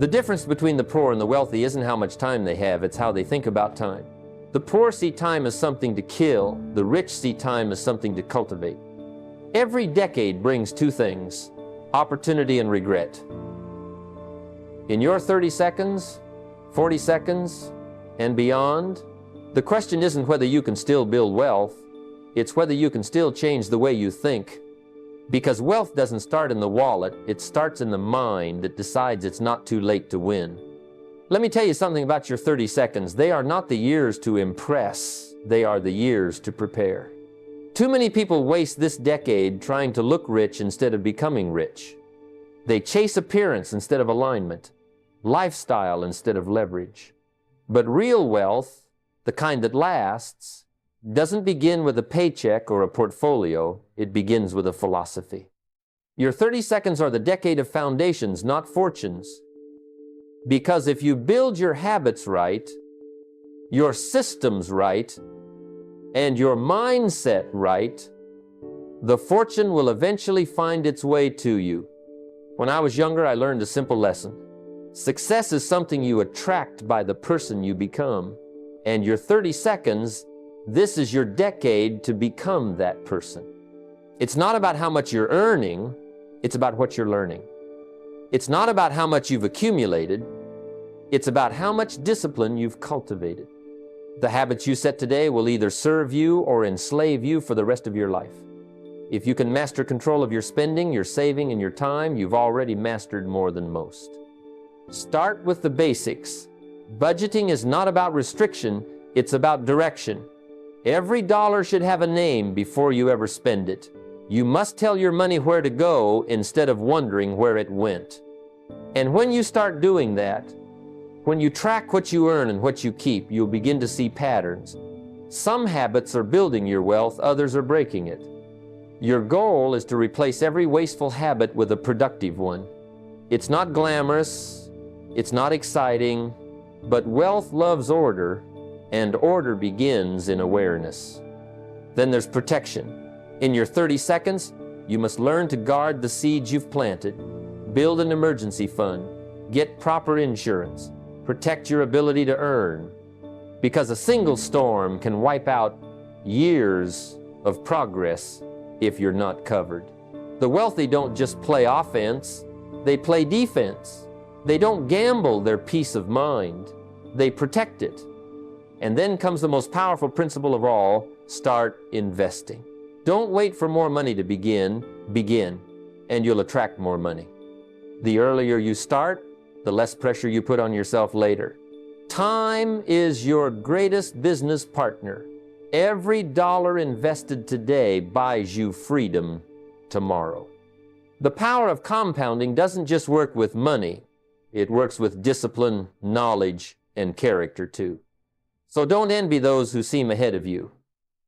The difference between the poor and the wealthy isn't how much time they have, it's how they think about time. The poor see time as something to kill, the rich see time as something to cultivate. Every decade brings two things: opportunity and regret. In your 30 seconds, 40 seconds, and beyond, the question isn't whether you can still build wealth, it's whether you can still change the way you think. Because wealth doesn't start in the wallet, it starts in the mind that decides it's not too late to win. Let me tell you something about your 30 seconds. They are not the years to impress, they are the years to prepare. Too many people waste this decade trying to look rich instead of becoming rich. They chase appearance instead of alignment, lifestyle instead of leverage. But real wealth, the kind that lasts, doesn't begin with a paycheck or a portfolio, it begins with a philosophy. Your 30 seconds are the decade of foundations, not fortunes. Because if you build your habits right, your systems right, and your mindset right, the fortune will eventually find its way to you. When I was younger, I learned a simple lesson. Success is something you attract by the person you become. And your 30 seconds, this is your decade to become that person. It's not about how much you're earning, it's about what you're learning. It's not about how much you've accumulated, it's about how much discipline you've cultivated. The habits you set today will either serve you or enslave you for the rest of your life. If you can master control of your spending, your saving, and your time, you've already mastered more than most. Start with the basics. Budgeting is not about restriction, it's about direction. Every dollar should have a name before you ever spend it. You must tell your money where to go instead of wondering where it went. And when you start doing that, when you track what you earn and what you keep, you'll begin to see patterns. Some habits are building your wealth, others are breaking it. Your goal is to replace every wasteful habit with a productive one. It's not glamorous, it's not exciting, but wealth loves order, and order begins in awareness. Then there's protection. In your 30 seconds, you must learn to guard the seeds you've planted, build an emergency fund, get proper insurance, protect your ability to earn. Because a single storm can wipe out years of progress if you're not covered. The wealthy don't just play offense, they play defense. They don't gamble their peace of mind, they protect it. And then comes the most powerful principle of all: start investing. Don't wait for more money to begin, and you'll attract more money. The earlier you start, the less pressure you put on yourself later. Time is your greatest business partner. Every dollar invested today buys you freedom tomorrow. The power of compounding doesn't just work with money, it works with discipline, knowledge, and character too. So don't envy those who seem ahead of you.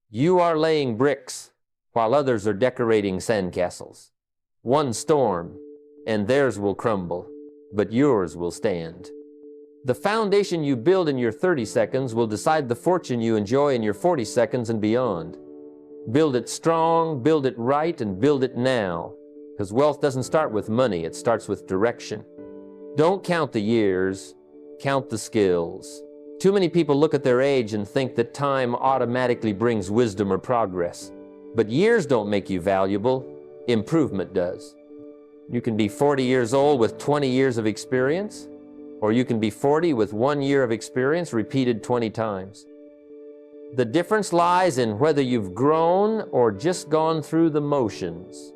You are laying bricks while others are decorating sandcastles. One storm, and theirs will crumble, but yours will stand. The foundation you build in your 30 seconds will decide the fortune you enjoy in your 40 seconds and beyond. Build it strong, build it right, and build it now. Because wealth doesn't start with money, it starts with direction. Don't count the years, count the skills. Too many people look at their age and think that time automatically brings wisdom or progress. But years don't make you valuable, improvement does. You can be 40 years old with 20 years of experience, or you can be 40 with 1 year of experience repeated 20 times. The difference lies in whether you've grown or just gone through the motions.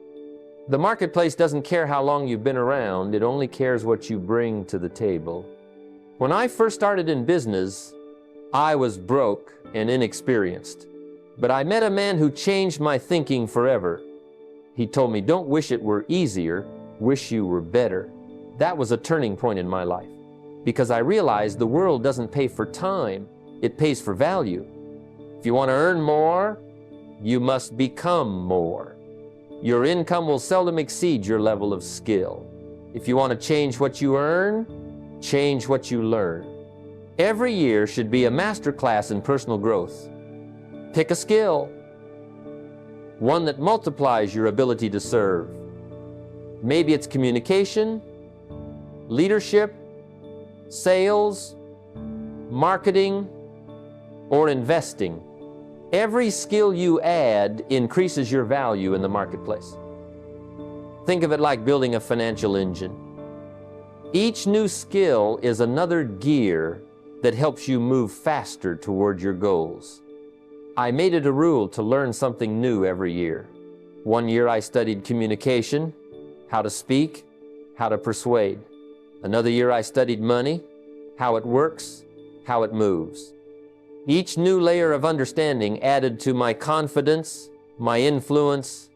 The marketplace doesn't care how long you've been around, it only cares what you bring to the table. When I first started in business, I was broke and inexperienced. But I met a man who changed my thinking forever. He told me, don't wish it were easier, wish you were better. That was a turning point in my life, because I realized the world doesn't pay for time, it pays for value. If you want to earn more, you must become more. Your income will seldom exceed your level of skill. If you want to change what you earn, change what you learn. Every year should be a master class in personal growth. Pick a skill, one that multiplies your ability to serve. Maybe it's communication, leadership, sales, marketing, or investing. Every skill you add increases your value in the marketplace. Think of it like building a financial engine. Each new skill is another gear that helps you move faster toward your goals. I made it a rule to learn something new every year. One year I studied communication, how to speak, how to persuade. Another year I studied money, how it works, how it moves. Each new layer of understanding added to my confidence, my influence,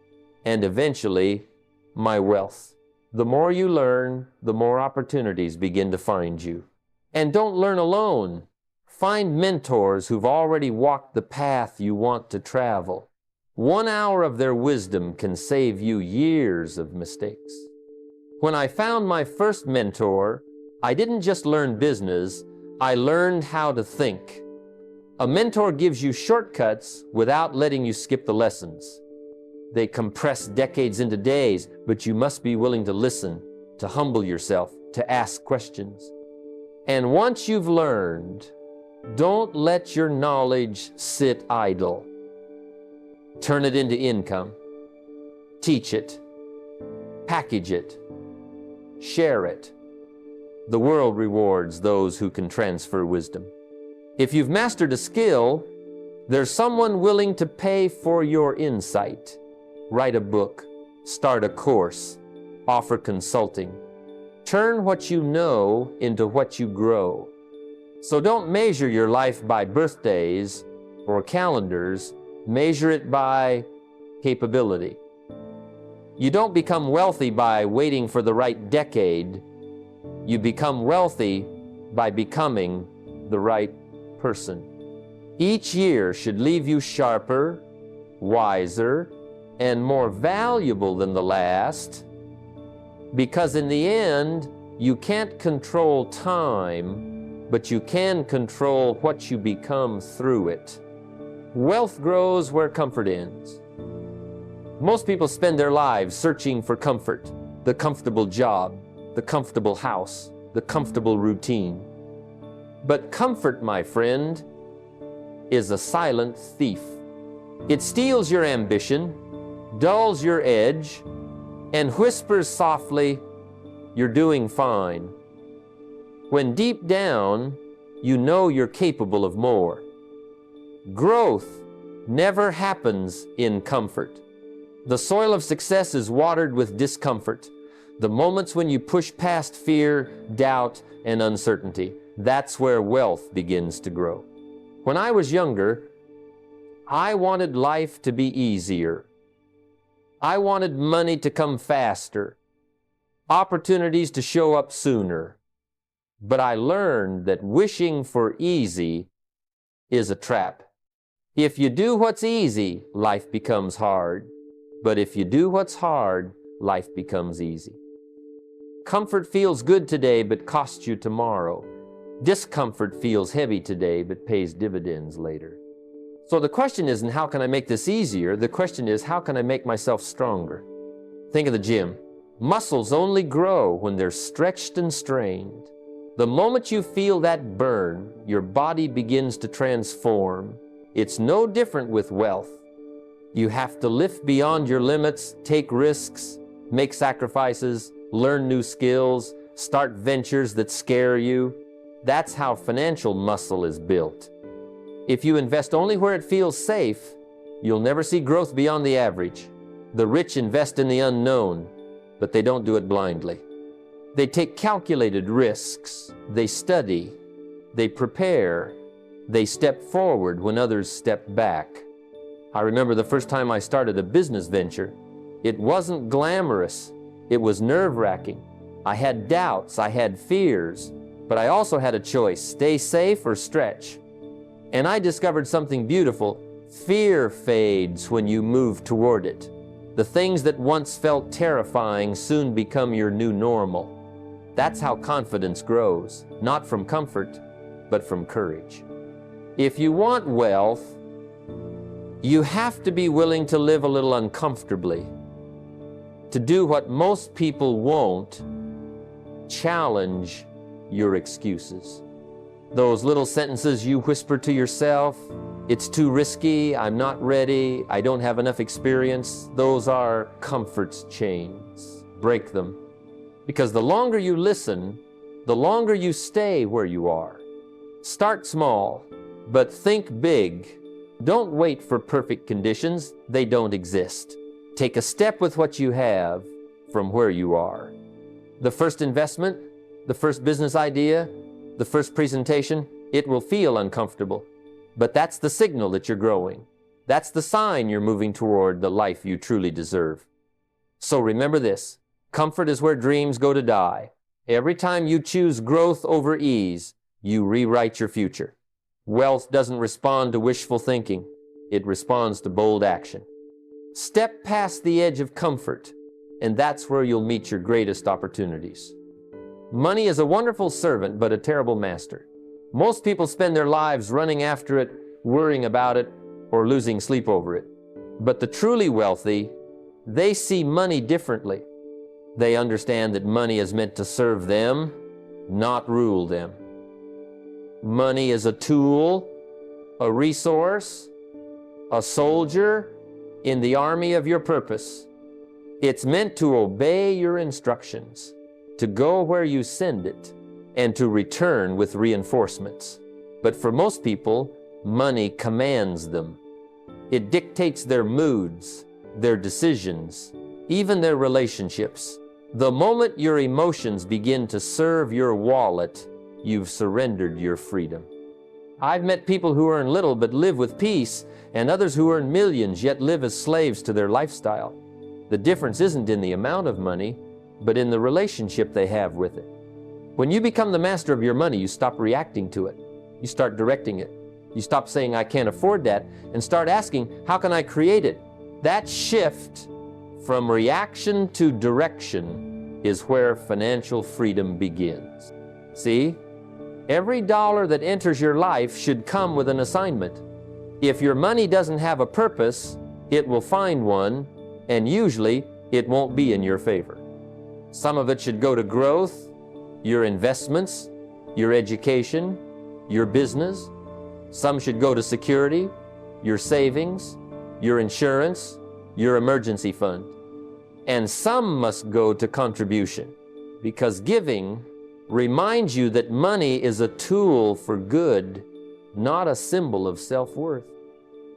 and eventually my wealth. The more you learn, the more opportunities begin to find you. And don't learn alone. Find mentors who've already walked the path you want to travel. 1 hour of their wisdom can save you years of mistakes. When I found my first mentor, I didn't just learn business, I learned how to think. A mentor gives you shortcuts without letting you skip the lessons. They compress decades into days, but you must be willing to listen, to humble yourself, to ask questions. And once you've learned, don't let your knowledge sit idle. Turn it into income. Teach it. Package it. Share it. The world rewards those who can transfer wisdom. If you've mastered a skill, there's someone willing to pay for your insight. Write a book, start a course, offer consulting. Turn what you know into what you grow. So don't measure your life by birthdays or calendars, measure it by capability. You don't become wealthy by waiting for the right decade. You become wealthy by becoming the right person. Each year should leave you sharper, wiser, and more valuable than the last, because in the end, you can't control time, but you can control what you become through it. Wealth grows where comfort ends. Most people spend their lives searching for comfort, the comfortable job, the comfortable house, the comfortable routine. But comfort, my friend, is a silent thief. It steals your ambition, dulls your edge, and whispers softly, "You're doing fine," when deep down, you know you're capable of more. Growth never happens in comfort. The soil of success is watered with discomfort. The moments when you push past fear, doubt, and uncertainty, that's where wealth begins to grow. When I was younger, I wanted life to be easier. I wanted money to come faster, opportunities to show up sooner. But I learned that wishing for easy is a trap. If you do what's easy, life becomes hard. But if you do what's hard, life becomes easy. Comfort feels good today, but costs you tomorrow. Discomfort feels heavy today, but pays dividends later. So the question isn't, how can I make this easier? The question is, how can I make myself stronger? Think of the gym. Muscles only grow when they're stretched and strained. The moment you feel that burn, your body begins to transform. It's no different with wealth. You have to lift beyond your limits, take risks, make sacrifices, learn new skills, start ventures that scare you. That's how financial muscle is built. If you invest only where it feels safe, you'll never see growth beyond the average. The rich invest in the unknown, but they don't do it blindly. They take calculated risks. They study. They prepare. They step forward when others step back. I remember the first time I started a business venture. It wasn't glamorous. It was nerve-wracking. I had doubts. I had fears. But I also had a choice, stay safe or stretch. And I discovered something beautiful. Fear fades when you move toward it. The things that once felt terrifying soon become your new normal. That's how confidence grows, not from comfort, but from courage. If you want wealth, you have to be willing to live a little uncomfortably, to do what most people won't, challenge your excuses. Those little sentences you whisper to yourself, it's too risky, I'm not ready, I don't have enough experience, those are comfort's chains. Break them. Because the longer you listen, the longer you stay where you are. Start small, but think big. Don't wait for perfect conditions, they don't exist. Take a step with what you have from where you are. The first investment, the first business idea, the first presentation, it will feel uncomfortable. But that's the signal that you're growing. That's the sign you're moving toward the life you truly deserve. So remember this, comfort is where dreams go to die. Every time you choose growth over ease, you rewrite your future. Wealth doesn't respond to wishful thinking. It responds to bold action. Step past the edge of comfort, and that's where you'll meet your greatest opportunities. Money is a wonderful servant, but a terrible master. Most people spend their lives running after it, worrying about it, or losing sleep over it. But the truly wealthy, they see money differently. They understand that money is meant to serve them, not rule them. Money is a tool, a resource, a soldier in the army of your purpose. It's meant to obey your instructions, to go where you send it, and to return with reinforcements. But for most people, money commands them. It dictates their moods, their decisions, even their relationships. The moment your emotions begin to serve your wallet, you've surrendered your freedom. I've met people who earn little but live with peace, and others who earn millions yet live as slaves to their lifestyle. The difference isn't in the amount of money, but in the relationship they have with it. When you become the master of your money, you stop reacting to it. You start directing it. You stop saying, I can't afford that, and start asking, how can I create it? That shift from reaction to direction is where financial freedom begins. See? Every dollar that enters your life should come with an assignment. If your money doesn't have a purpose, it will find one, and usually it won't be in your favor. Some of it should go to growth, your investments, your education, your business. Some should go to security, your savings, your insurance, your emergency fund. And some must go to contribution, because giving reminds you that money is a tool for good, not a symbol of self-worth.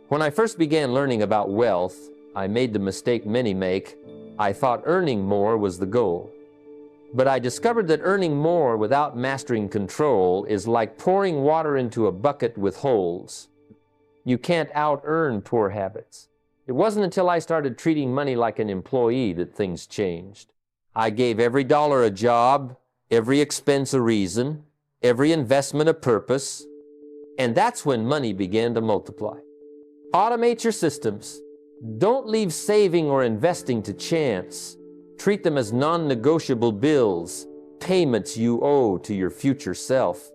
When I first began learning about wealth, I made the mistake many make. I thought earning more was the goal. But I discovered that earning more without mastering control is like pouring water into a bucket with holes. You can't out-earn poor habits. It wasn't until I started treating money like an employee that things changed. I gave every dollar a job, every expense a reason, every investment a purpose, and that's when money began to multiply. Automate your systems. Don't leave saving or investing to chance. Treat them as non-negotiable bills, payments you owe to your future self.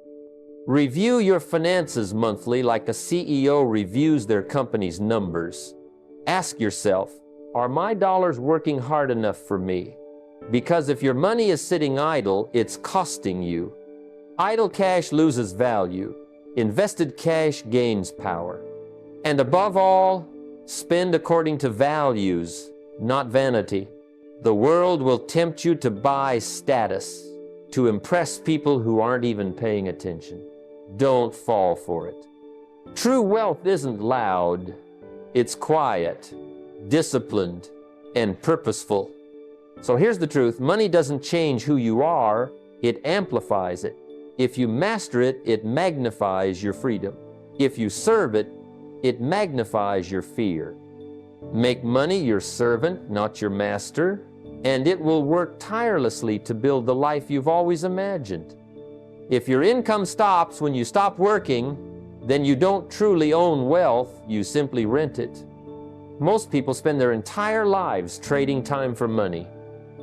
Review your finances monthly like a CEO reviews their company's numbers. Ask yourself, are my dollars working hard enough for me? Because if your money is sitting idle, it's costing you. Idle cash loses value. Invested cash gains power. And above all, spend according to values, not vanity. The world will tempt you to buy status, to impress people who aren't even paying attention. Don't fall for it. True wealth isn't loud. It's quiet, disciplined, and purposeful. So here's the truth. Money doesn't change who you are. It amplifies it. If you master it, it magnifies your freedom. If you serve it, it magnifies your fear. Make money your servant, not your master, and it will work tirelessly to build the life you've always imagined. If your income stops when you stop working, then you don't truly own wealth, you simply rent it. Most people spend their entire lives trading time for money,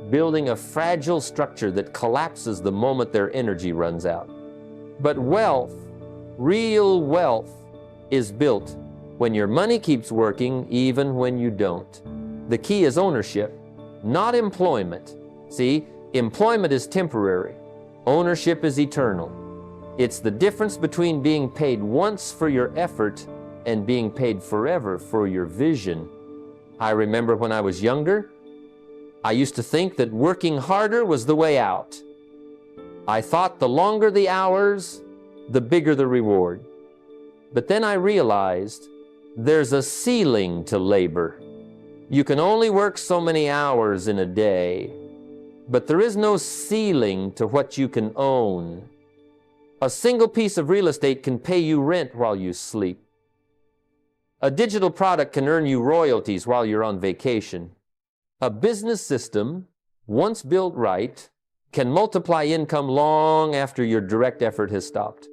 building a fragile structure that collapses the moment their energy runs out. But wealth, real wealth, is built when your money keeps working even when you don't. The key is ownership, not employment. See, employment is temporary. Ownership is eternal. It's the difference between being paid once for your effort and being paid forever for your vision. I remember when I was younger, I used to think that working harder was the way out. I thought the longer the hours, the bigger the reward. But then I realized there's a ceiling to labor. You can only work so many hours in a day, but there is no ceiling to what you can own. A single piece of real estate can pay you rent while you sleep. A digital product can earn you royalties while you're on vacation. A business system, once built right, can multiply income long after your direct effort has stopped.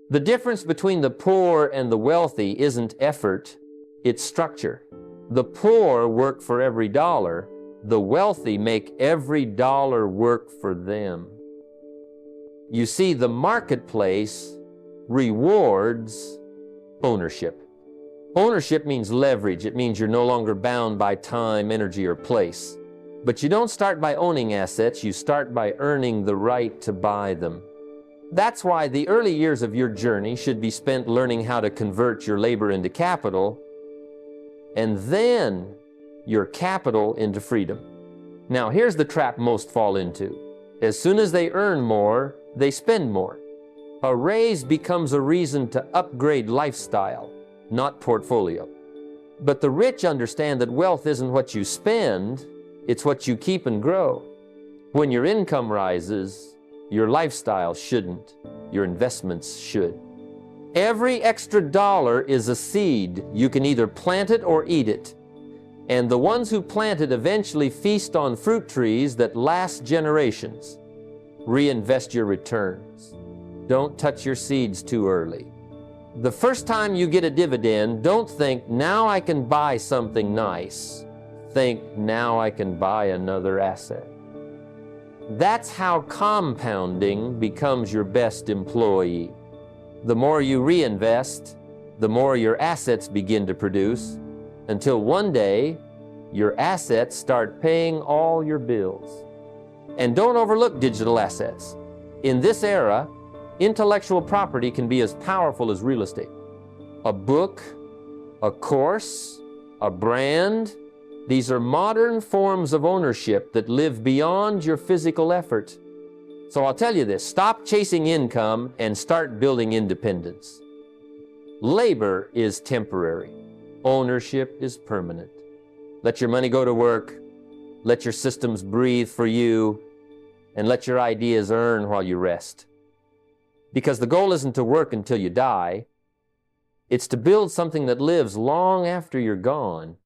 The difference between the poor and the wealthy isn't effort, it's structure. The poor work for every dollar. The wealthy make every dollar work for them. You see, the marketplace rewards ownership. Ownership means leverage. It means you're no longer bound by time, energy, or place. But you don't start by owning assets, you start by earning the right to buy them. That's why the early years of your journey should be spent learning how to convert your labor into capital, and then your capital into freedom. Now, here's the trap most fall into. As soon as they earn more, they spend more. A raise becomes a reason to upgrade lifestyle, not portfolio. But the rich understand that wealth isn't what you spend, it's what you keep and grow. When your income rises, your lifestyle shouldn't. Your investments should. Every extra dollar is a seed. You can either plant it or eat it. And the ones who plant it eventually feast on fruit trees that last generations. Reinvest your returns. Don't touch your seeds too early. The first time you get a dividend, don't think, now I can buy something nice. Think, now I can buy another asset. That's how compounding becomes your best employee. The more you reinvest, the more your assets begin to produce, until one day, your assets start paying all your bills. And don't overlook digital assets. In this era, intellectual property can be as powerful as real estate. A book, a course, a brand, these are modern forms of ownership that live beyond your physical effort. So I'll tell you this, stop chasing income and start building independence. Labor is temporary. Ownership is permanent. Let your money go to work. Let your systems breathe for you. And let your ideas earn while you rest. Because the goal isn't to work until you die. It's to build something that lives long after you're gone.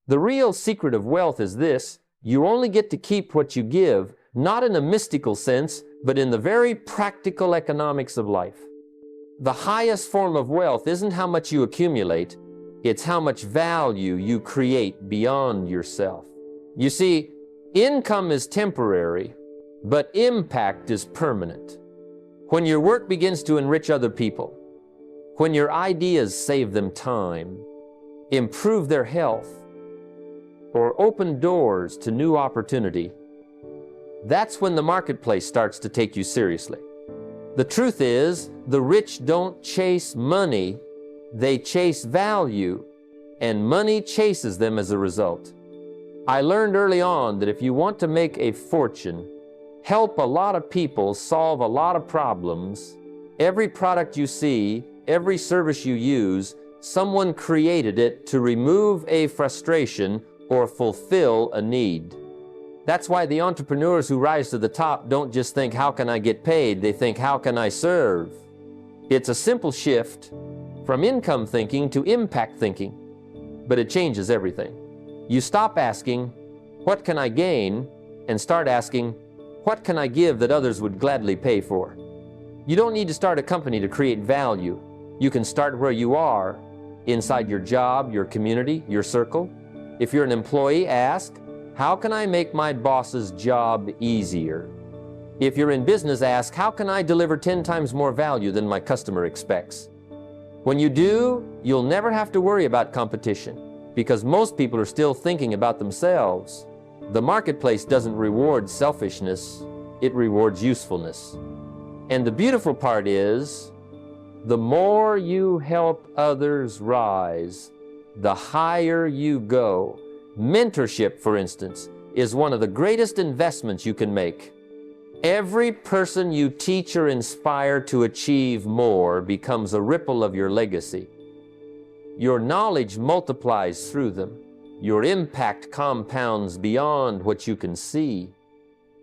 The real secret of wealth is this: you only get to keep what you give, not in a mystical sense, but in the very practical economics of life. The highest form of wealth isn't how much you accumulate, it's how much value you create beyond yourself. You see, income is temporary, but impact is permanent. When your work begins to enrich other people, when your ideas save them time, improve their health, or open doors to new opportunity, that's when the marketplace starts to take you seriously. The truth is, the rich don't chase money, they chase value, and money chases them as a result. I learned early on that if you want to make a fortune, help a lot of people solve a lot of problems, every product you see, every service you use, someone created it to remove a frustration or fulfill a need. That's why the entrepreneurs who rise to the top don't just think, how can I get paid? They think, how can I serve? It's a simple shift from income thinking to impact thinking, but it changes everything. You stop asking, what can I gain? And start asking, what can I give that others would gladly pay for? You don't need to start a company to create value. You can start where you are, inside your job, your community, your circle. If you're an employee, ask, how can I make my boss's job easier? If you're in business, ask, how can I deliver 10 times more value than my customer expects? When you do, you'll never have to worry about competition, because most people are still thinking about themselves. The marketplace doesn't reward selfishness, it rewards usefulness. And the beautiful part is, the more you help others rise, the higher you go. Mentorship, for instance, is one of the greatest investments you can make. Every person you teach or inspire to achieve more becomes a ripple of your legacy. Your knowledge multiplies through them. Your impact compounds beyond what you can see.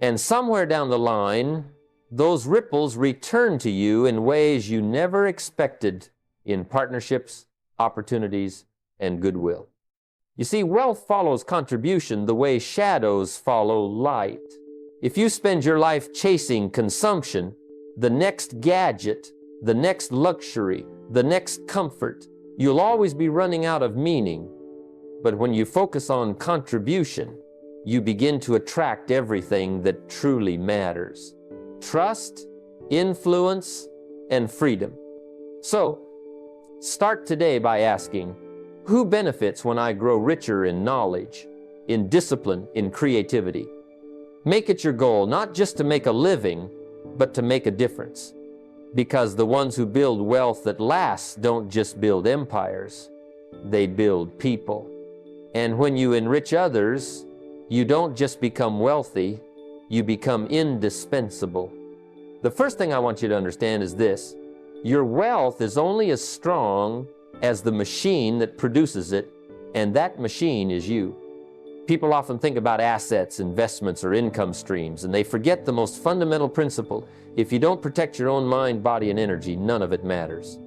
And somewhere down the line, those ripples return to you in ways you never expected in partnerships, opportunities, and goodwill. You see, wealth follows contribution the way shadows follow light. If you spend your life chasing consumption, the next gadget, the next luxury, the next comfort, you'll always be running out of meaning. But when you focus on contribution, you begin to attract everything that truly matters: trust, influence, and freedom. So, start today by asking, who benefits when I grow richer in knowledge, in discipline, in creativity? Make it your goal not just to make a living, but to make a difference. Because the ones who build wealth that lasts don't just build empires, they build people. And when you enrich others, you don't just become wealthy, you become indispensable. The first thing I want you to understand is this: your wealth is only as strong as the machine that produces it, and that machine is you. People often think about assets, investments, or income streams, and they forget the most fundamental principle. If you don't protect your own mind, body, and energy, none of it matters.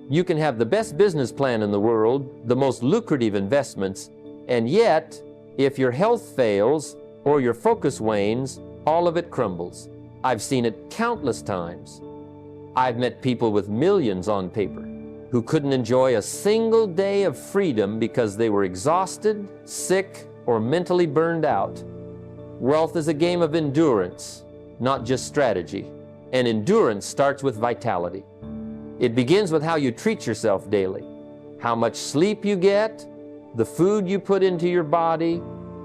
You can have the best business plan in the world, the most lucrative investments, and yet, if your health fails or your focus wanes, all of it crumbles. I've seen it countless times. I've met people with millions on paper who couldn't enjoy a single day of freedom because they were exhausted, sick, or mentally burned out. Wealth is a game of endurance, not just strategy. And endurance starts with vitality. It begins with how you treat yourself daily, how much sleep you get, the food you put into your body,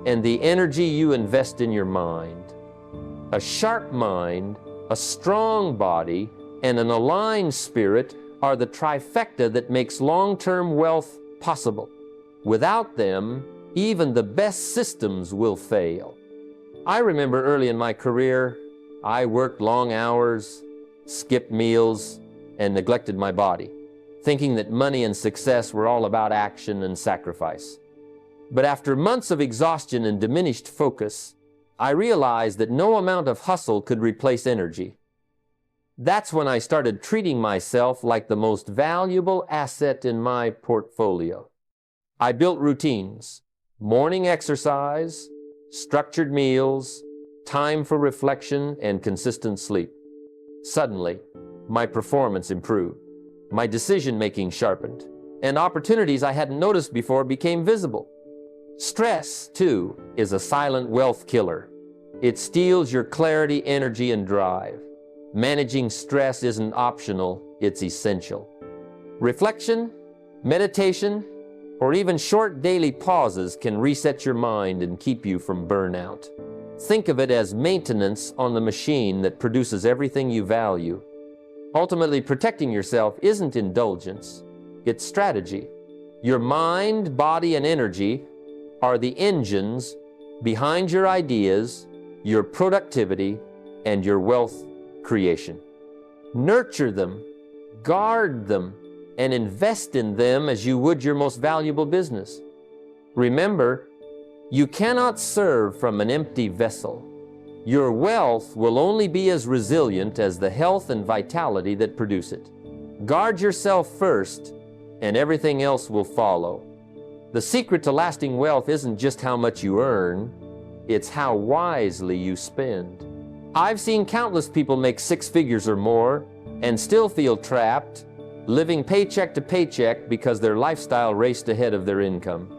and the energy you invest in your mind. A sharp mind, a strong body, and an aligned spirit are the trifecta that makes long-term wealth possible. Without them, even the best systems will fail. I remember early in my career, I worked long hours, skipped meals, and neglected my body, thinking that money and success were all about action and sacrifice. But after months of exhaustion and diminished focus, I realized that no amount of hustle could replace energy. That's when I started treating myself like the most valuable asset in my portfolio. I built routines: morning exercise, structured meals, time for reflection, and consistent sleep. Suddenly, my performance improved. My decision-making sharpened, and opportunities I hadn't noticed before became visible. Stress, too, is a silent wealth killer. It steals your clarity, energy, and drive. Managing stress isn't optional, it's essential. Reflection, meditation, or even short daily pauses can reset your mind and keep you from burnout. Think of it as maintenance on the machine that produces everything you value. Ultimately, protecting yourself isn't indulgence, it's strategy. Your mind, body, and energy are the engines behind your ideas, your productivity, and your wealth creation. Nurture them, guard them, and invest in them as you would your most valuable business. Remember, you cannot serve from an empty vessel. Your wealth will only be as resilient as the health and vitality that produce it. Guard yourself first, and everything else will follow. The secret to lasting wealth isn't just how much you earn, it's how wisely you spend. I've seen countless people make 6 figures or more and still feel trapped, living paycheck to paycheck because their lifestyle raced ahead of their income.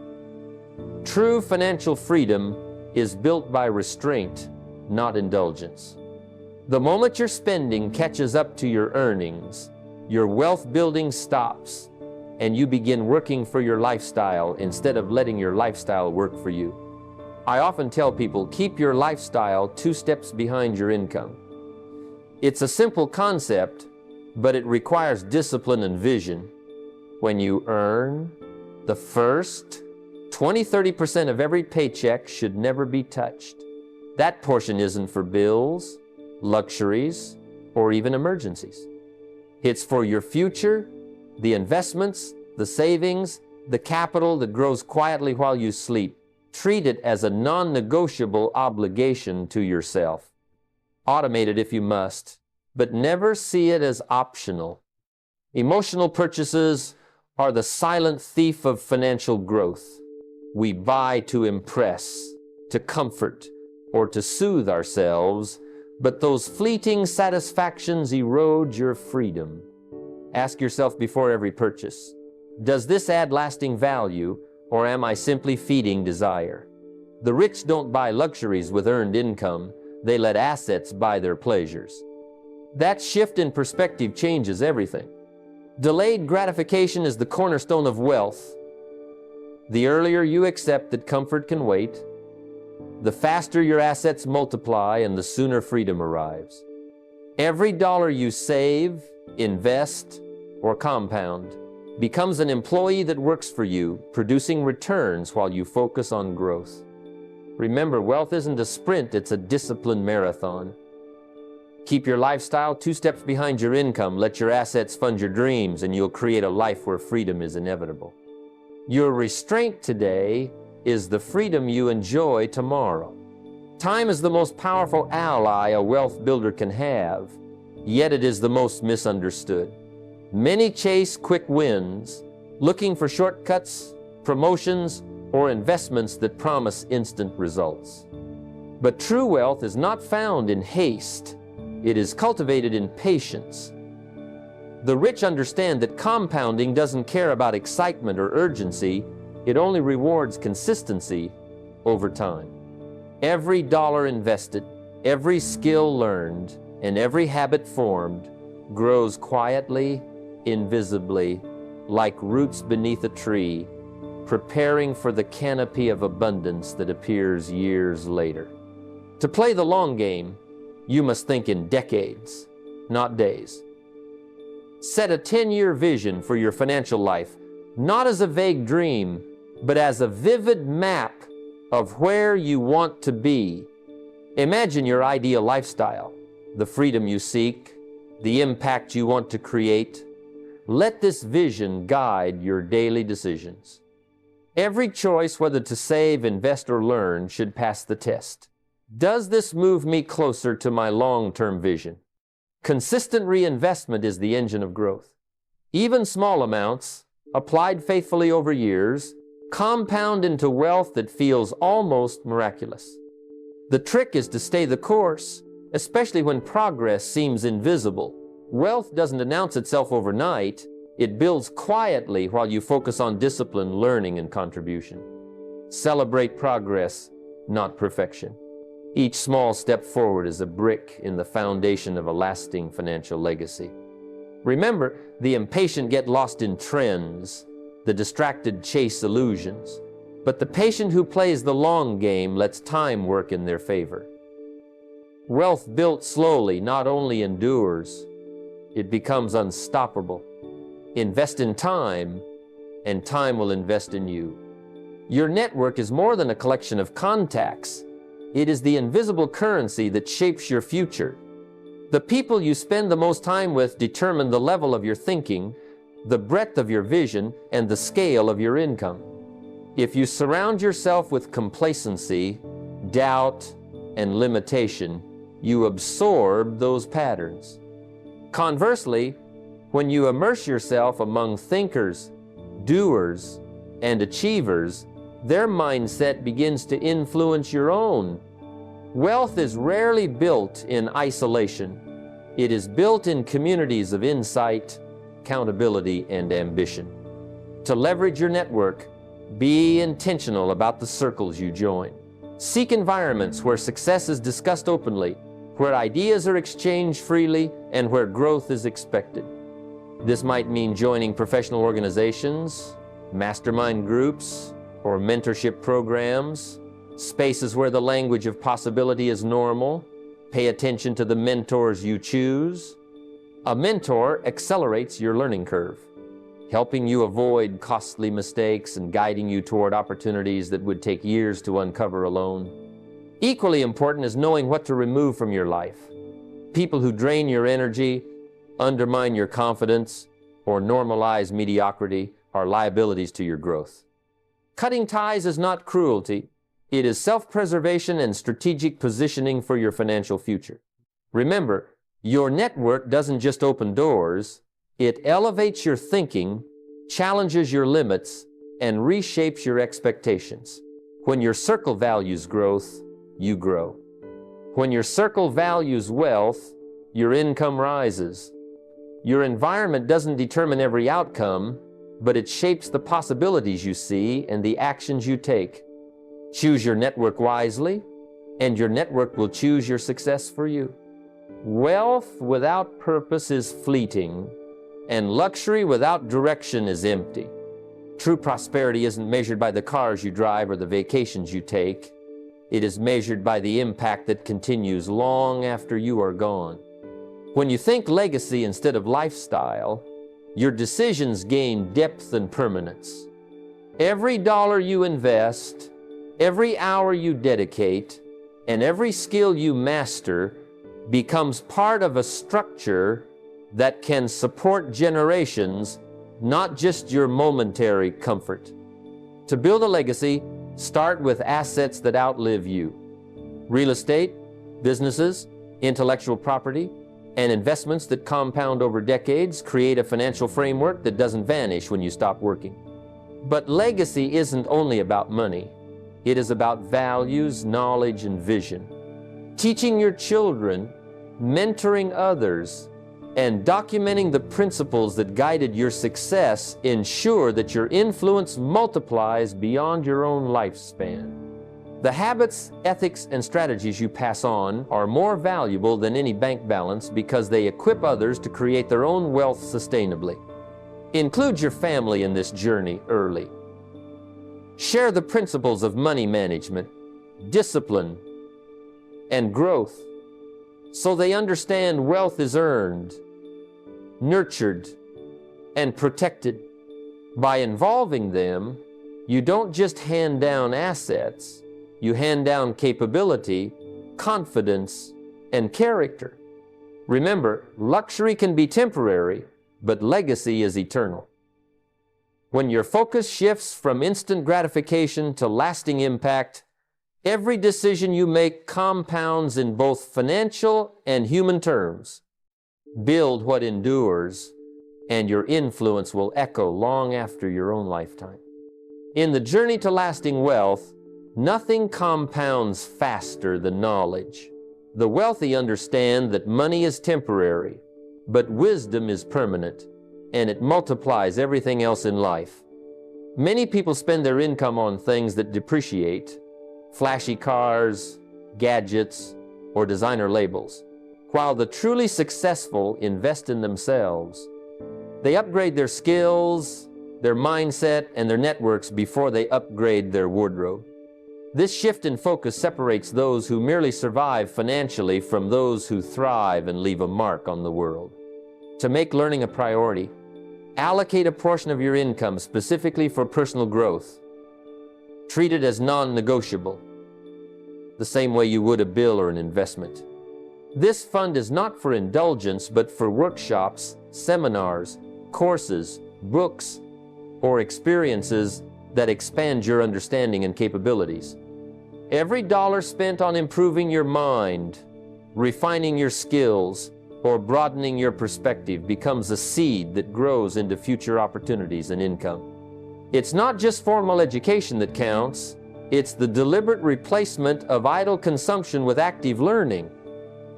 True financial freedom is built by restraint, not indulgence. The moment your spending catches up to your earnings, your wealth building stops, and you begin working for your lifestyle instead of letting your lifestyle work for you. I often tell people, keep your lifestyle 2 steps behind your income. It's a simple concept, but it requires discipline and vision. When you earn, the first 20–30% of every paycheck should never be touched. That portion isn't for bills, luxuries, or even emergencies. It's for your future, the investments, the savings, the capital that grows quietly while you sleep. Treat it as a non-negotiable obligation to yourself. Automate it if you must, but never see it as optional. Emotional purchases are the silent thief of financial growth. We buy to impress, to comfort, or to soothe ourselves, but those fleeting satisfactions erode your freedom. Ask yourself before every purchase, does this add lasting value, or am I simply feeding desire? The rich don't buy luxuries with earned income. They let assets buy their pleasures. That shift in perspective changes everything. Delayed gratification is the cornerstone of wealth. The earlier you accept that comfort can wait, the faster your assets multiply and the sooner freedom arrives. Every dollar you save, invest, or compound becomes an employee that works for you, producing returns while you focus on growth. Remember, wealth isn't a sprint, it's a disciplined marathon. Keep your lifestyle 2 steps behind your income, let your assets fund your dreams, and you'll create a life where freedom is inevitable. Your restraint today is the freedom you enjoy tomorrow. Time is the most powerful ally a wealth builder can have, yet it is the most misunderstood. Many chase quick wins, looking for shortcuts, promotions, or investments that promise instant results. But true wealth is not found in haste. It is cultivated in patience. The rich understand that compounding doesn't care about excitement or urgency. It only rewards consistency over time. Every dollar invested, every skill learned, and every habit formed grows quietly, invisibly, like roots beneath a tree, preparing for the canopy of abundance that appears years later. To play the long game, you must think in decades, not days. Set a 10-year vision for your financial life, not as a vague dream, but as a vivid map of where you want to be. Imagine your ideal lifestyle, the freedom you seek, the impact you want to create. Let this vision guide your daily decisions. Every choice, whether to save, invest, or learn, should pass the test. Does this move me closer to my long-term vision? Consistent reinvestment is the engine of growth. Even small amounts, applied faithfully over years, compound into wealth that feels almost miraculous. The trick is to stay the course, especially when progress seems invisible. Wealth doesn't announce itself overnight. It builds quietly while you focus on discipline, learning, and contribution. Celebrate progress, not perfection. Each small step forward is a brick in the foundation of a lasting financial legacy. Remember, the impatient get lost in trends, the distracted chase illusions, but the patient who plays the long game lets time work in their favor. Wealth built slowly not only endures, it becomes unstoppable. Invest in time, and time will invest in you. Your network is more than a collection of contacts. It is the invisible currency that shapes your future. The people you spend the most time with determine the level of your thinking, the breadth of your vision, and the scale of your income. If you surround yourself with complacency, doubt, and limitation, you absorb those patterns. Conversely, when you immerse yourself among thinkers, doers, and achievers, their mindset begins to influence your own. Wealth is rarely built in isolation. It is built in communities of insight, accountability, and ambition. To leverage your network, be intentional about the circles you join. Seek environments where success is discussed openly, where ideas are exchanged freely, and where growth is expected. This might mean joining professional organizations, mastermind groups, or mentorship programs. spaces where the language of possibility is normal. Pay attention to the mentors you choose. A mentor accelerates your learning curve, helping you avoid costly mistakes and guiding you toward opportunities that would take years to uncover alone. Equally important is knowing what to remove from your life. People who drain your energy, undermine your confidence, or normalize mediocrity are liabilities to your growth. Cutting ties is not cruelty. It is self-preservation and strategic positioning for your financial future. Remember, your network doesn't just open doors, it elevates your thinking, challenges your limits, and reshapes your expectations. When your circle values growth, you grow. When your circle values wealth, your income rises. Your environment doesn't determine every outcome, but it shapes the possibilities you see and the actions you take. Choose your network wisely, and your network will choose your success for you. Wealth without purpose is fleeting, and luxury without direction is empty. True prosperity isn't measured by the cars you drive or the vacations you take. It is measured by the impact that continues long after you are gone. When you think legacy instead of lifestyle, your decisions gain depth and permanence. Every dollar you invest, every hour you dedicate, and every skill you master becomes part of a structure that can support generations, not just your momentary comfort. To build a legacy, start with assets that outlive you. Real estate, businesses, intellectual property, and investments that compound over decades create a financial framework that doesn't vanish when you stop working. But legacy isn't only about money. It is about values, knowledge, and vision. Teaching your children, mentoring others, and documenting the principles that guided your success ensure that your influence multiplies beyond your own lifespan. The habits, ethics, and strategies you pass on are more valuable than any bank balance because they equip others to create their own wealth sustainably. Include your family in this journey early. Share the principles of money management, discipline, and growth so they understand wealth is earned, nurtured, and protected. By involving them, you don't just hand down assets, you hand down capability, confidence, and character. Remember, luxury can be temporary, but legacy is eternal. When your focus shifts from instant gratification to lasting impact, every decision you make compounds in both financial and human terms. Build what endures, and your influence will echo long after your own lifetime. In the journey to lasting wealth, nothing compounds faster than knowledge. The wealthy understand that money is temporary, but wisdom is permanent, and it multiplies everything else in life. Many people spend their income on things that depreciate, flashy cars, gadgets, or designer labels, while the truly successful invest in themselves. They upgrade their skills, their mindset, and their networks before they upgrade their wardrobe. This shift in focus separates those who merely survive financially from those who thrive and leave a mark on the world. To make learning a priority, allocate a portion of your income specifically for personal growth. Treat it as non-negotiable, the same way you would a bill or an investment. This fund is not for indulgence, but for workshops, seminars, courses, books, or experiences that expand your understanding and capabilities. Every dollar spent on improving your mind, refining your skills, or broadening your perspective becomes a seed that grows into future opportunities and income. It's not just formal education that counts, it's the deliberate replacement of idle consumption with active learning.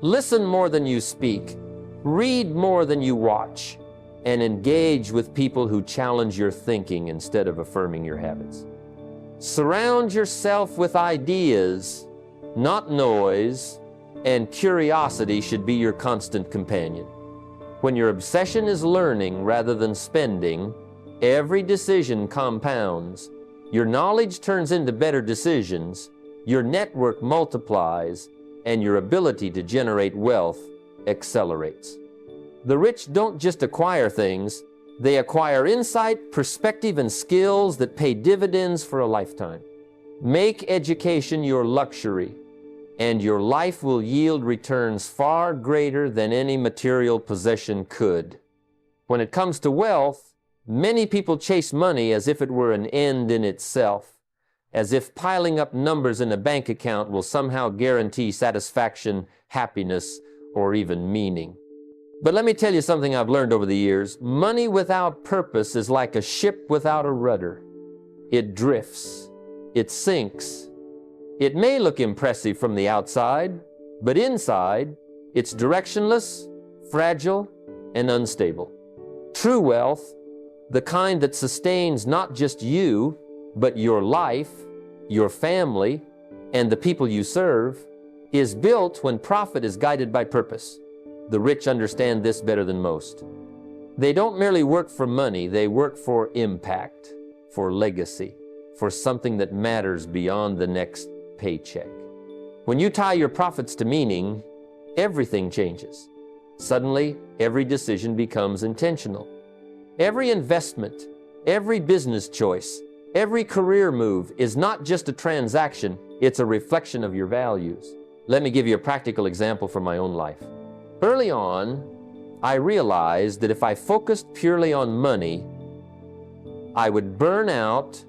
Listen more than you speak, read more than you watch, and engage with people who challenge your thinking instead of affirming your habits. Surround yourself with ideas, not noise, and curiosity should be your constant companion. When your obsession is learning rather than spending, every decision compounds. Your knowledge turns into better decisions, your network multiplies, and your ability to generate wealth accelerates. The rich don't just acquire things, they acquire insight, perspective, and skills that pay dividends for a lifetime. Make education your luxury, and your life will yield returns far greater than any material possession could. When it comes to wealth, many people chase money as if it were an end in itself, as if piling up numbers in a bank account will somehow guarantee satisfaction, happiness, or even meaning. But let me tell you something I've learned over the years. Money without purpose is like a ship without a rudder. It drifts. It sinks. It may look impressive from the outside, but inside, it's directionless, fragile, and unstable. True wealth, the kind that sustains not just you, but your life, your family, and the people you serve, is built when profit is guided by purpose. The rich understand this better than most. They don't merely work for money, they work for impact, for legacy, for something that matters beyond the next paycheck. When you tie your profits to meaning, everything changes. Suddenly, every decision becomes intentional. Every investment, every business choice, every career move is not just a transaction, it's a reflection of your values. Let me give you a practical example from my own life. Early on, I realized that if I focused purely on money, I would burn out,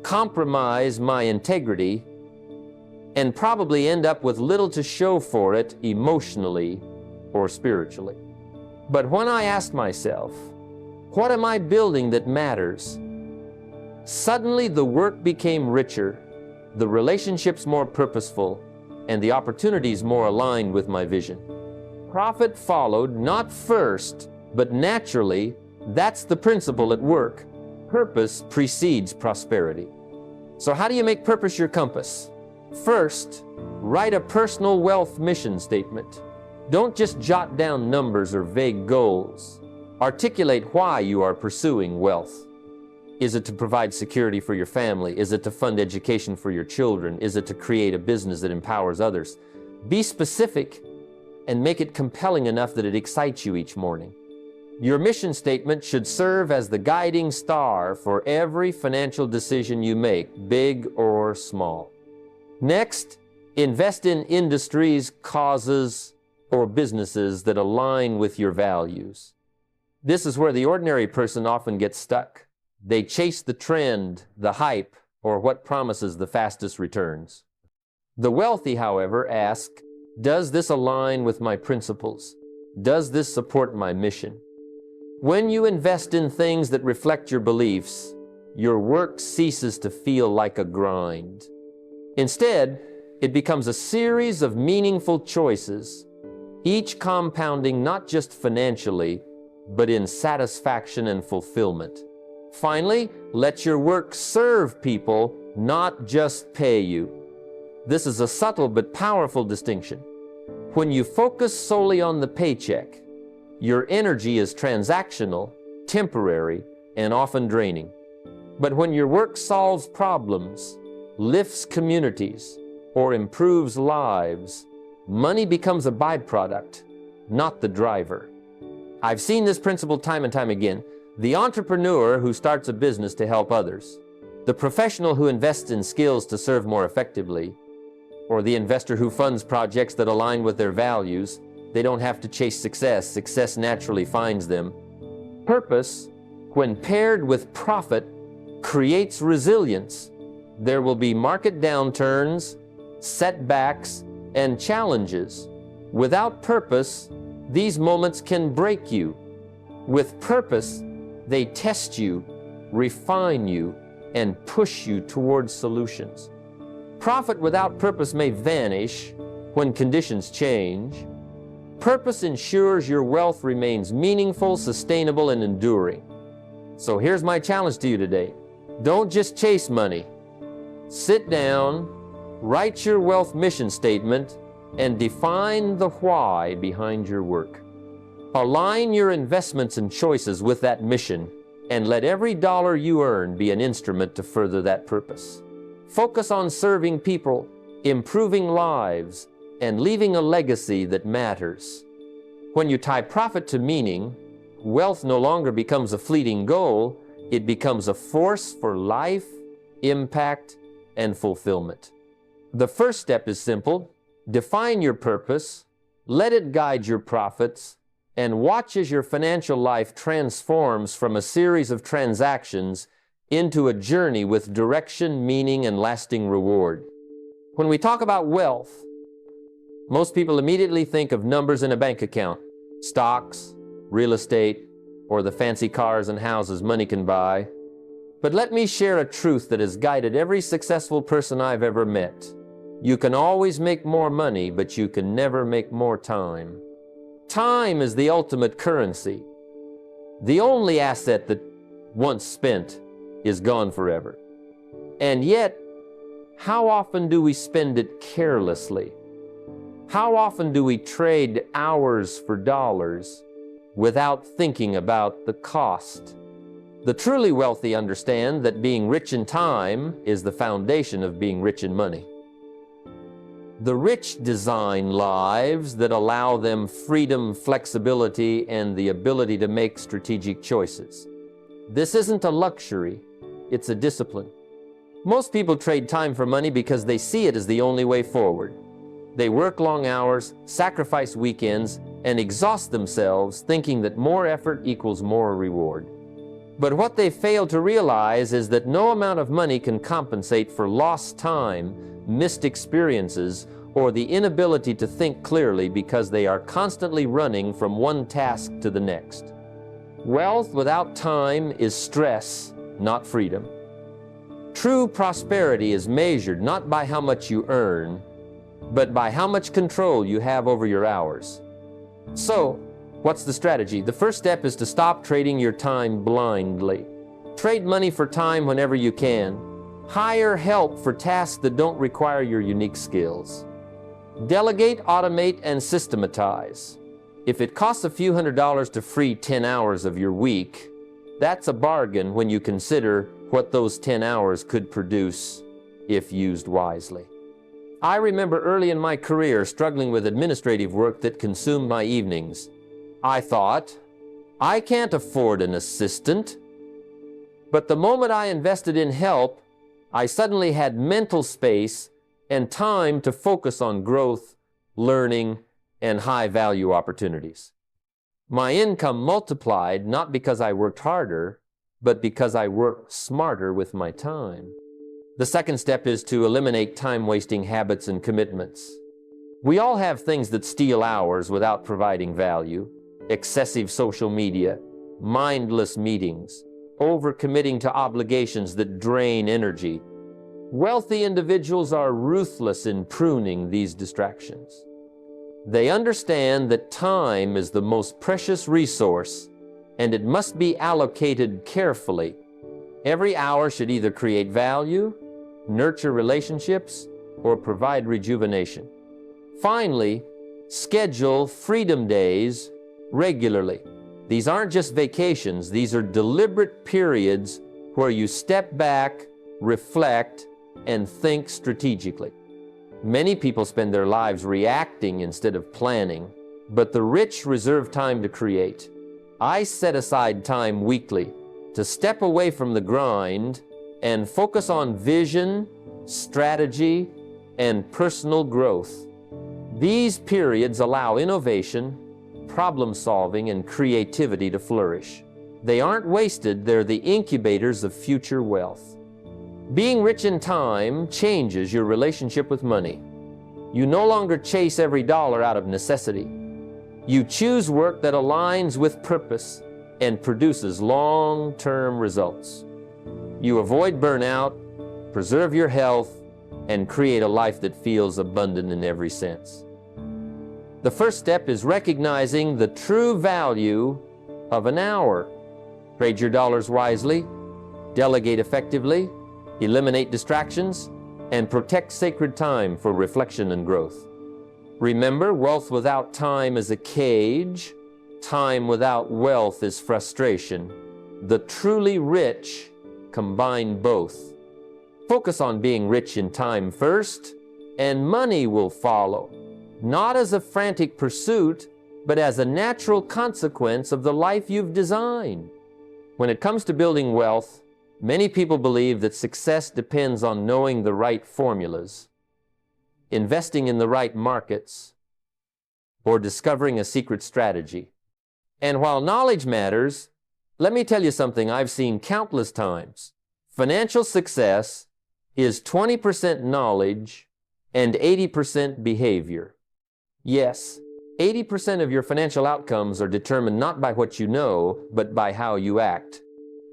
compromise my integrity, and probably end up with little to show for it emotionally or spiritually. But when I asked myself, what am I building that matters? Suddenly the work became richer, the relationships more purposeful, and the opportunities more aligned with my vision. Profit followed, not first, but naturally. That's the principle at work. Purpose precedes prosperity. So how do you make purpose your compass? First, write a personal wealth mission statement. Don't just jot down numbers or vague goals. Articulate why you are pursuing wealth. Is it to provide security for your family? Is it to fund education for your children? Is it to create a business that empowers others? Be specific and make it compelling enough that it excites you each morning. Your mission statement should serve as the guiding star for every financial decision you make, big or small. Next, invest in industries, causes, or businesses that align with your values. This is where the ordinary person often gets stuck. They chase the trend, the hype, or what promises the fastest returns. The wealthy, however, ask, does this align with my principles? Does this support my mission? When you invest in things that reflect your beliefs, your work ceases to feel like a grind. Instead, it becomes a series of meaningful choices, each compounding not just financially, but in satisfaction and fulfillment. Finally, let your work serve people, not just pay you. This is a subtle but powerful distinction. When you focus solely on the paycheck, your energy is transactional, temporary, and often draining. But when your work solves problems, lifts communities, or improves lives, money becomes a byproduct, not the driver. I've seen this principle time and time again. The entrepreneur who starts a business to help others, the professional who invests in skills to serve more effectively, or the investor who funds projects that align with their values, they don't have to chase success. Success naturally finds them. Purpose, when paired with profit, creates resilience. There will be market downturns, setbacks, and challenges. Without purpose, these moments can break you. With purpose, they test you, refine you, and push you towards solutions. Profit without purpose may vanish when conditions change. Purpose ensures your wealth remains meaningful, sustainable, and enduring. So here's my challenge to you today. Don't just chase money. Sit down, write your wealth mission statement, and define the why behind your work. Align your investments and choices with that mission, and let every dollar you earn be an instrument to further that purpose. Focus on serving people, improving lives, and leaving a legacy that matters. When you tie profit to meaning, wealth no longer becomes a fleeting goal, it becomes a force for life, impact, and fulfillment. The first step is simple. Define your purpose, let it guide your profits, and watch as your financial life transforms from a series of transactions into a journey with direction, meaning, and lasting reward. When we talk about wealth, most people immediately think of numbers in a bank account, stocks, real estate, or the fancy cars and houses money can buy. But let me share a truth that has guided every successful person I've ever met. You can always make more money, but you can never make more time. Time is the ultimate currency. The only asset that once spent is gone forever. And yet, how often do we spend it carelessly? How often do we trade hours for dollars without thinking about the cost? The truly wealthy understand that being rich in time is the foundation of being rich in money. The rich design lives that allow them freedom, flexibility, and the ability to make strategic choices. This isn't a luxury, it's a discipline. Most people trade time for money because they see it as the only way forward. They work long hours, sacrifice weekends, and exhaust themselves thinking that more effort equals more reward. But what they fail to realize is that no amount of money can compensate for lost time, missed experiences, or the inability to think clearly because they are constantly running from one task to the next. Wealth without time is stress, not freedom. True prosperity is measured not by how much you earn, but by how much control you have over your hours. So, what's the strategy? The first step is to stop trading your time blindly. Trade money for time whenever you can. Hire help for tasks that don't require your unique skills. Delegate, automate, and systematize. If it costs a few $100s to free 10 hours of your week, that's a bargain when you consider what those 10 hours could produce if used wisely. I remember early in my career struggling with administrative work that consumed my evenings. I thought, I can't afford an assistant. But the moment I invested in help, I suddenly had mental space and time to focus on growth, learning, and high-value opportunities. My income multiplied not because I worked harder, but because I worked smarter with my time. The second step is to eliminate time-wasting habits and commitments. We all have things that steal hours without providing value: excessive social media, mindless meetings, overcommitting to obligations that drain energy. Wealthy individuals are ruthless in pruning these distractions. They understand that time is the most precious resource, and it must be allocated carefully. Every hour should either create value, nurture relationships, or provide rejuvenation. Finally, schedule freedom days regularly. These aren't just vacations, these are deliberate periods where you step back, reflect, and think strategically. Many people spend their lives reacting instead of planning, but the rich reserve time to create. I set aside time weekly to step away from the grind and focus on vision, strategy, and personal growth. These periods allow innovation, problem solving, and creativity to flourish. They aren't wasted, they're the incubators of future wealth. Being rich in time changes your relationship with money. You no longer chase every dollar out of necessity. You choose work that aligns with purpose and produces long-term results. You avoid burnout, preserve your health, and create a life that feels abundant in every sense. The first step is recognizing the true value of an hour. Trade your dollars wisely, delegate effectively, eliminate distractions, and protect sacred time for reflection and growth. Remember, wealth without time is a cage. Time without wealth is frustration. The truly rich combine both. Focus on being rich in time first, and money will follow, not as a frantic pursuit, but as a natural consequence of the life you've designed. When it comes to building wealth, many people believe that success depends on knowing the right formulas, investing in the right markets, or discovering a secret strategy. And while knowledge matters, let me tell you something I've seen countless times. Financial success is 20% knowledge and 80% behavior. Yes, 80% of your financial outcomes are determined not by what you know, but by how you act.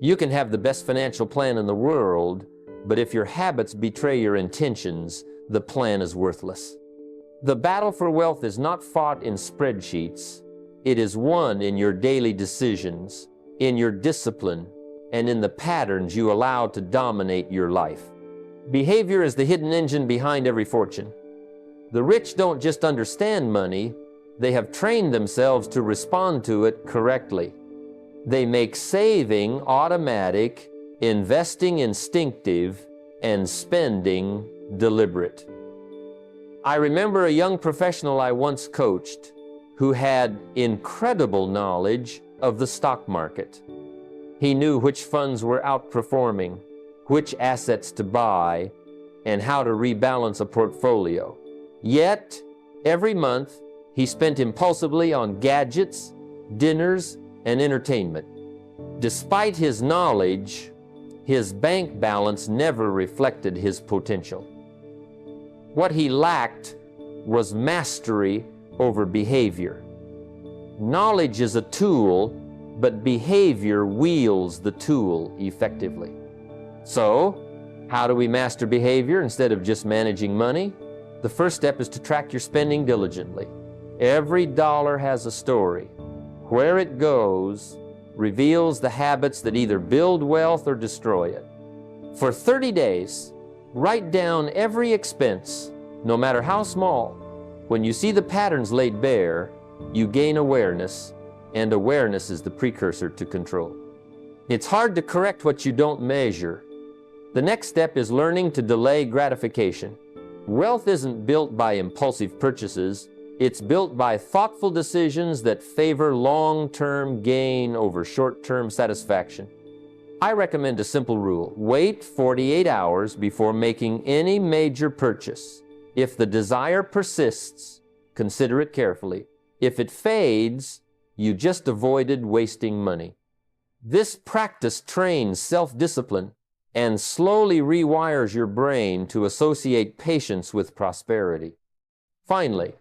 You can have the best financial plan in the world, but if your habits betray your intentions, the plan is worthless. The battle for wealth is not fought in spreadsheets. It is won in your daily decisions, in your discipline, and in the patterns you allow to dominate your life. Behavior is the hidden engine behind every fortune. The rich don't just understand money, they have trained themselves to respond to it correctly. They make saving automatic, investing instinctive, and spending deliberate. I remember a young professional I once coached who had incredible knowledge of the stock market. He knew which funds were outperforming, which assets to buy, and how to rebalance a portfolio. Yet, every month, he spent impulsively on gadgets, dinners, and entertainment. Despite his knowledge, his bank balance never reflected his potential. What he lacked was mastery over behavior. Knowledge is a tool, but behavior wields the tool effectively. So, how do we master behavior instead of just managing money? The first step is to track your spending diligently. Every dollar has a story. Where it goes reveals the habits that either build wealth or destroy it. For 30 days, write down every expense, no matter how small. When you see the patterns laid bare, you gain awareness, and awareness is the precursor to control. It's hard to correct what you don't measure. The next step is learning to delay gratification. Wealth isn't built by impulsive purchases. It's built by thoughtful decisions that favor long-term gain over short-term satisfaction. I recommend a simple rule. Wait 48 hours before making any major purchase. If the desire persists, consider it carefully. If it fades, you just avoided wasting money. This practice trains self-discipline and slowly rewires your brain to associate patience with prosperity. Finally,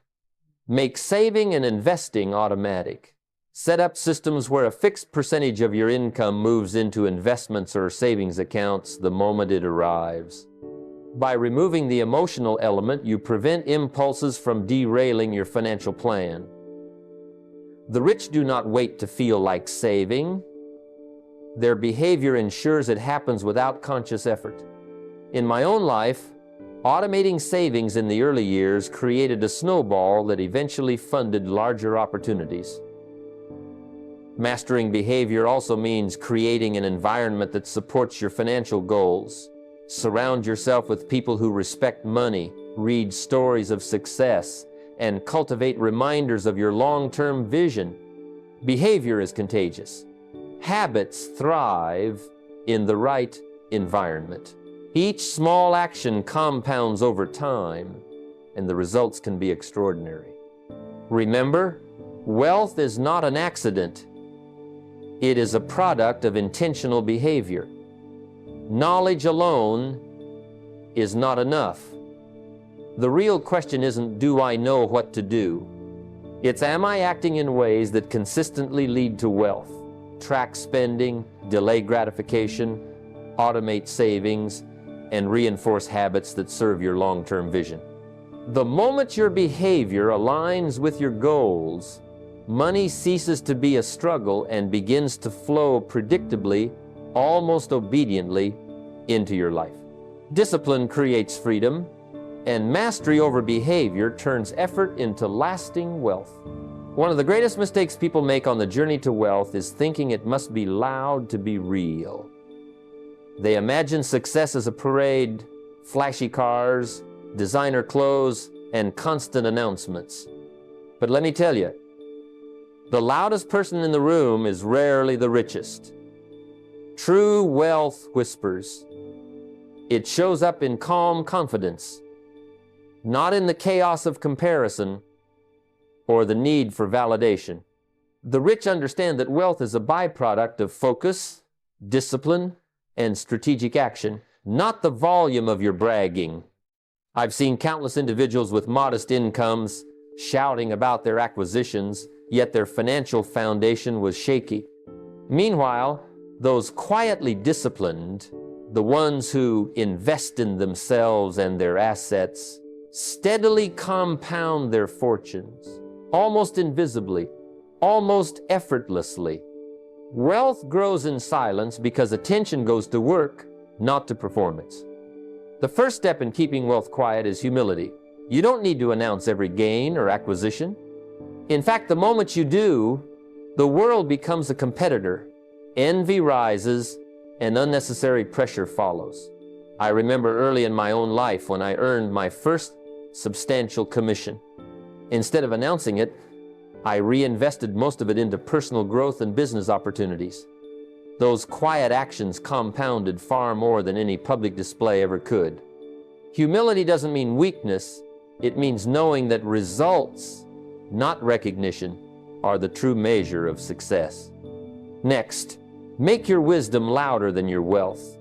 make saving and investing automatic. Set up systems where a fixed percentage of your income moves into investments or savings accounts the moment it arrives. By removing the emotional element, you prevent impulses from derailing your financial plan. The rich do not wait to feel like saving. Their behavior ensures it happens without conscious effort. In my own life, automating savings in the early years created a snowball that eventually funded larger opportunities. Mastering behavior also means creating an environment that supports your financial goals. Surround yourself with people who respect money, read stories of success, and cultivate reminders of your long-term vision. Behavior is contagious. Habits thrive in the right environment. Each small action compounds over time, and the results can be extraordinary. Remember, wealth is not an accident. It is a product of intentional behavior. Knowledge alone is not enough. The real question isn't, do I know what to do? It's, am I acting in ways that consistently lead to wealth? Track spending, delay gratification, automate savings, and reinforce habits that serve your long-term vision. The moment your behavior aligns with your goals, money ceases to be a struggle and begins to flow predictably, almost obediently, into your life. Discipline creates freedom, and mastery over behavior turns effort into lasting wealth. One of the greatest mistakes people make on the journey to wealth is thinking it must be loud to be real. They imagine success as a parade, flashy cars, designer clothes, and constant announcements. But let me tell you, the loudest person in the room is rarely the richest. True wealth whispers. It shows up in calm confidence, not in the chaos of comparison or the need for validation. The rich understand that wealth is a byproduct of focus, discipline, and strategic action, not the volume of your bragging. I've seen countless individuals with modest incomes shouting about their acquisitions, yet their financial foundation was shaky. Meanwhile, those quietly disciplined, the ones who invest in themselves and their assets, steadily compound their fortunes, almost invisibly, almost effortlessly. Wealth grows in silence because attention goes to work, not to performance. The first step in keeping wealth quiet is humility. You don't need to announce every gain or acquisition. In fact, the moment you do, the world becomes a competitor. Envy rises and unnecessary pressure follows. I remember early in my own life when I earned my first substantial commission. Instead of announcing it, I reinvested most of it into personal growth and business opportunities. Those quiet actions compounded far more than any public display ever could. Humility doesn't mean weakness. It means knowing that results, not recognition, are the true measure of success. Next, make your wisdom louder than your wealth.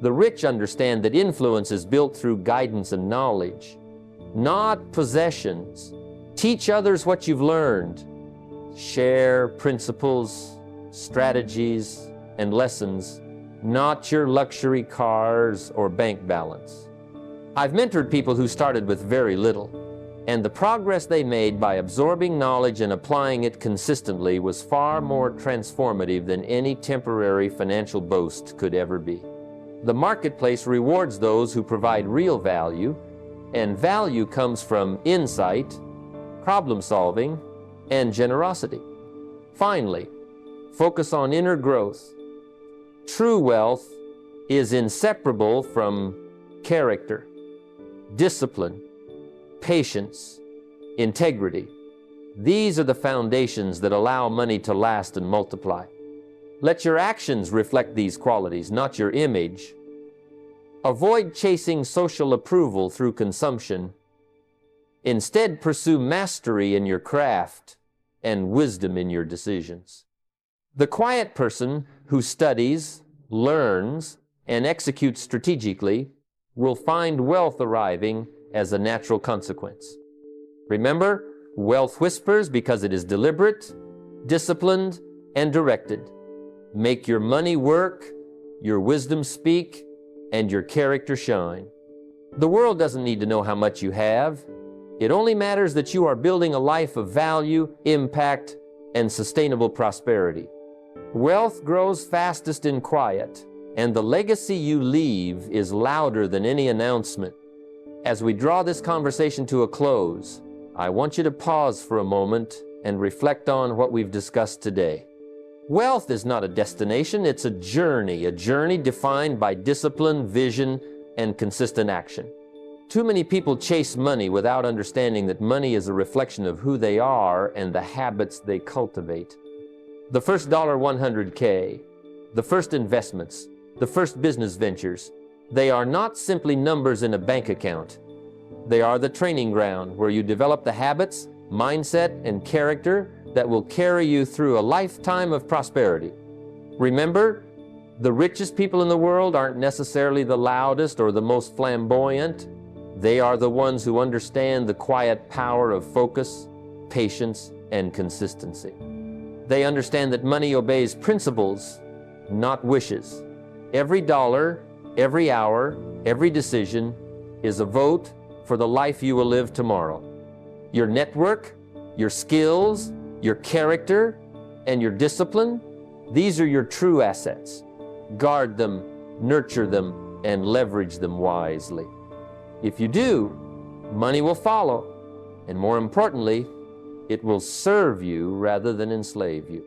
The rich understand that influence is built through guidance and knowledge, not possessions. Teach others what you've learned. Share principles, strategies, and lessons, not your luxury cars or bank balance. I've mentored people who started with very little, and the progress they made by absorbing knowledge and applying it consistently was far more transformative than any temporary financial boast could ever be. The marketplace rewards those who provide real value, and value comes from insight, problem solving, and generosity. Finally, focus on inner growth. True wealth is inseparable from character, discipline, patience, integrity. These are the foundations that allow money to last and multiply. Let your actions reflect these qualities, not your image. Avoid chasing social approval through consumption. Instead, pursue mastery in your craft and wisdom in your decisions. The quiet person who studies, learns, and executes strategically will find wealth arriving as a natural consequence. Remember, wealth whispers because it is deliberate, disciplined, and directed. Make your money work, your wisdom speak, and your character shine. The world doesn't need to know how much you have. It only matters that you are building a life of value, impact, and sustainable prosperity. Wealth grows fastest in quiet, and the legacy you leave is louder than any announcement. As we draw this conversation to a close, I want you to pause for a moment and reflect on what we've discussed today. Wealth is not a destination, it's a journey defined by discipline, vision, and consistent action. Too many people chase money without understanding that money is a reflection of who they are and the habits they cultivate. The first $100K, the first investments, the first business ventures, they are not simply numbers in a bank account. They are the training ground where you develop the habits, mindset, and character that will carry you through a lifetime of prosperity. Remember, the richest people in the world aren't necessarily the loudest or the most flamboyant. They are the ones who understand the quiet power of focus, patience, and consistency. They understand that money obeys principles, not wishes. Every dollar, every hour, every decision is a vote for the life you will live tomorrow. Your network, your skills, your character, and your discipline, these are your true assets. Guard them, nurture them, and leverage them wisely. If you do, money will follow, and more importantly, it will serve you rather than enslave you.